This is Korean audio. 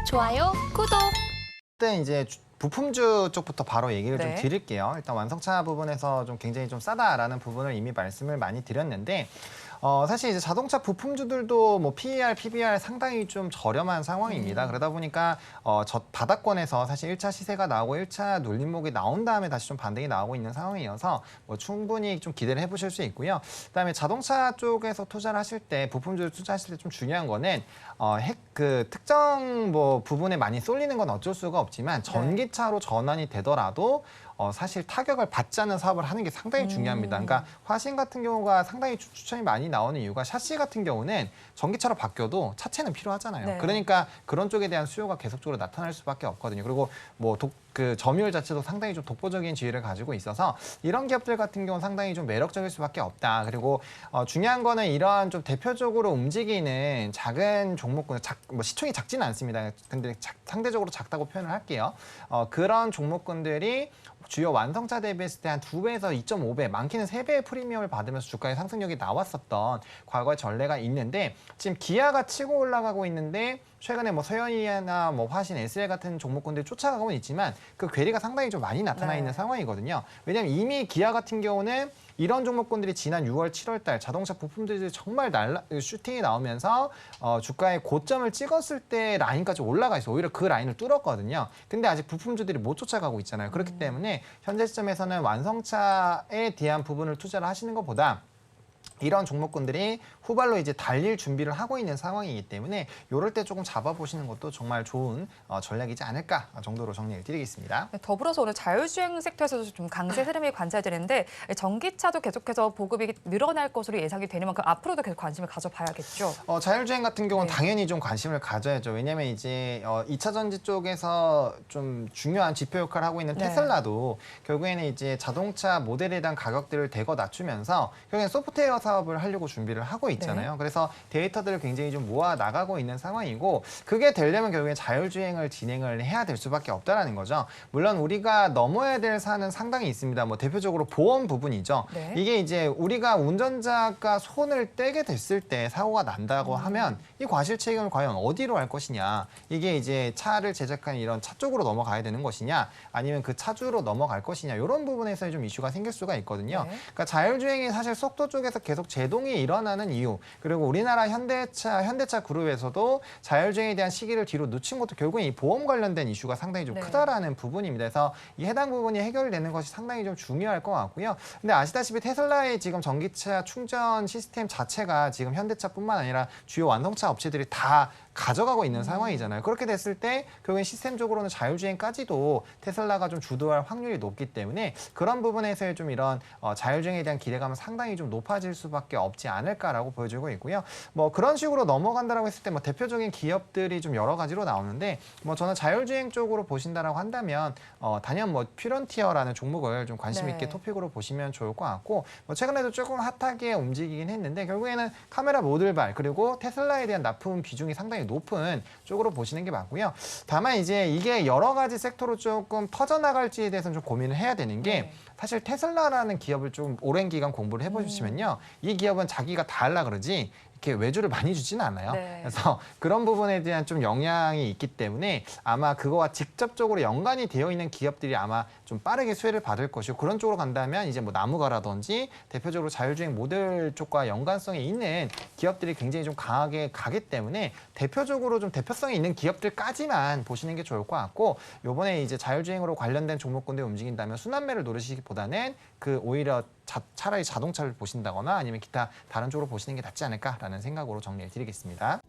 좋아요, 구독. 일단 이제 부품주 쪽부터 바로 얘기를 네. 좀 드릴게요. 일단 완성차 부분에서 좀 굉장히 좀 싸다라는 부분을 이미 말씀을 많이 드렸는데 사실 이제 자동차 부품주들도 뭐 PER, PBR 상당히 좀 저렴한 상황입니다. 그러다 보니까 저 바닥권에서 사실 1차 시세가 나오고 1차 눌림목이 나온 다음에 다시 좀 반등이 나오고 있는 상황이어서 뭐 충분히 좀 기대를 해보실 수 있고요. 그다음에 자동차 쪽에서 투자를 하실 때 부품주를 투자하실 때 좀 중요한 거는 그 특정 뭐 부분에 많이 쏠리는 건 어쩔 수가 없지만 전기차로 전환이 되더라도 사실 타격을 받지 않는 사업을 하는 게 상당히 중요합니다. 그러니까 화신 같은 경우가 상당히 추천이 많이 나오는 이유가 샤시 같은 경우는 전기차로 바뀌어도 차체는 필요하잖아요. 네. 그러니까 그런 쪽에 대한 수요가 계속적으로 나타날 수밖에 없거든요. 그리고 뭐 그 점유율 자체도 상당히 좀 독보적인 지위를 가지고 있어서 이런 기업들 같은 경우는 상당히 좀 매력적일 수밖에 없다. 그리고 중요한 거는 이러한 좀 대표적으로 움직이는 작은 종목군, 뭐 시총이 작지는 않습니다. 근데 상대적으로 작다고 표현을 할게요. 그런 종목군들이 주요 완성차 대비했을 때 한 2배에서 2.5배, 많게는 3배의 프리미엄을 받으면서 주가의 상승력이 나왔었던 과거의 전례가 있는데 지금 기아가 치고 올라가고 있는데 최근에 뭐 서현이나 뭐 화신, SL 같은 종목군들이 쫓아가고는 있지만 그 괴리가 상당히 좀 많이 나타나 있는 상황이거든요. 왜냐하면 이미 기아 같은 경우는 이런 종목군들이 지난 6월, 7월 달 자동차 부품들이 정말 슈팅이 나오면서 주가의 고점을 찍었을 때 라인까지 올라가 있어. 오히려 그 라인을 뚫었거든요. 근데 아직 부품주들이 못 쫓아가고 있잖아요. 그렇기 때문에 현재 시점에서는 완성차에 대한 부분을 투자를 하시는 것보다 이런 종목군들이 후발로 이제 달릴 준비를 하고 있는 상황이기 때문에 이럴 때 조금 잡아보시는 것도 정말 좋은 전략이지 않을까 정도로 정리를 드리겠습니다. 네, 더불어서 오늘 자율주행 섹터에서도 좀 강세 흐름이 관찰되는데 전기차도 계속해서 보급이 늘어날 것으로 예상이 되는 만큼 앞으로도 계속 관심을 가져봐야겠죠. 자율주행 같은 경우는 네. 당연히 좀 관심을 가져야죠. 왜냐하면 이제 2차 전지 쪽에서 좀 중요한 지표 역할을 하고 있는 테슬라도 결국에는 이제 자동차 모델에 대한 가격들을 대거 낮추면서 결국엔 소프트웨어 사업을 하려고 준비를 하고 있잖아요. 그래서 데이터들을 굉장히 좀 모아 나가고 있는 상황이고 그게 되려면 결국에 자율주행을 진행을 해야 될 수밖에 없다라는 거죠. 물론 우리가 넘어야 될 산은 상당히 있습니다. 뭐 대표적으로 보험 부분이죠. 이게 이제 우리가 운전자가 손을 떼게 됐을 때 사고가 난다고 하면 이 과실 책임을 과연 어디로 할 것이냐. 이게 이제 차를 제작한 이런 차 쪽으로 넘어가야 되는 것이냐 아니면 그 차주로 넘어갈 것이냐 이런 부분에서 좀 이슈가 생길 수가 있거든요. 그러니까 자율주행이 사실 속도 쪽에서 계속 제동이 일어나는 이유 그리고 우리나라 현대차 그룹에서도 자율주행에 대한 시기를 뒤로 늦춘 것도 결국엔 이 보험 관련된 이슈가 상당히 좀 크다라는 부분입니다. 그래서 이 해당 부분이 해결되는 것이 상당히 좀 중요할 것 같고요. 근데 아시다시피 테슬라의 지금 전기차 충전 시스템 자체가 지금 현대차뿐만 아니라 주요 완성차 업체들이 다 가져가고 있는 상황이잖아요. 그렇게 됐을 때 결국엔 시스템적으로는 자율주행까지도 테슬라가 좀 주도할 확률이 높기 때문에 그런 부분에서의 좀 이런 자율주행에 대한 기대감은 상당히 좀 높아질 수밖에 없지 않을까라고 보여지고 있고요. 뭐 그런 식으로 넘어간다라고 했을 때 뭐 대표적인 기업들이 좀 여러 가지로 나오는데 뭐 저는 자율주행 쪽으로 보신다라고 한다면 단연 뭐 퓨런티어라는 종목을 좀 관심 있게 토픽으로 보시면 좋을 것 같고 뭐 최근에도 조금 핫하게 움직이긴 했는데 결국에는 카메라 모듈발 그리고 테슬라에 대한 납품 비중이 상당히 높은 쪽으로 보시는 게 맞고요. 다만 이제 이게 여러 가지 섹터로 조금 퍼져나갈지에 대해서는 좀 고민을 해야 되는 게 사실 테슬라라는 기업을 좀 오랜 기간 공부를 해보시면요. 이 기업은 자기가 다 하려 그러지 이렇게 외주를 많이 주지는 않아요. 그래서 그런 부분에 대한 좀 영향이 있기 때문에 아마 그거와 직접적으로 연관이 되어 있는 기업들이 아마 좀 빠르게 수혜를 받을 것이고 그런 쪽으로 간다면 이제 뭐 나무가라든지 대표적으로 자율주행 모델 쪽과 연관성이 있는 기업들이 굉장히 좀 강하게 가기 때문에 대표적으로 좀 대표성이 있는 기업들까지만 보시는 게 좋을 것 같고 요번에 이제 자율주행으로 관련된 종목군들이 움직인다면 순환매를 노리시기보다는 그 오히려 차라리 자동차를 보신다거나 아니면 기타 다른 쪽으로 보시는 게 낫지 않을까라는 생각으로 정리해 드리겠습니다.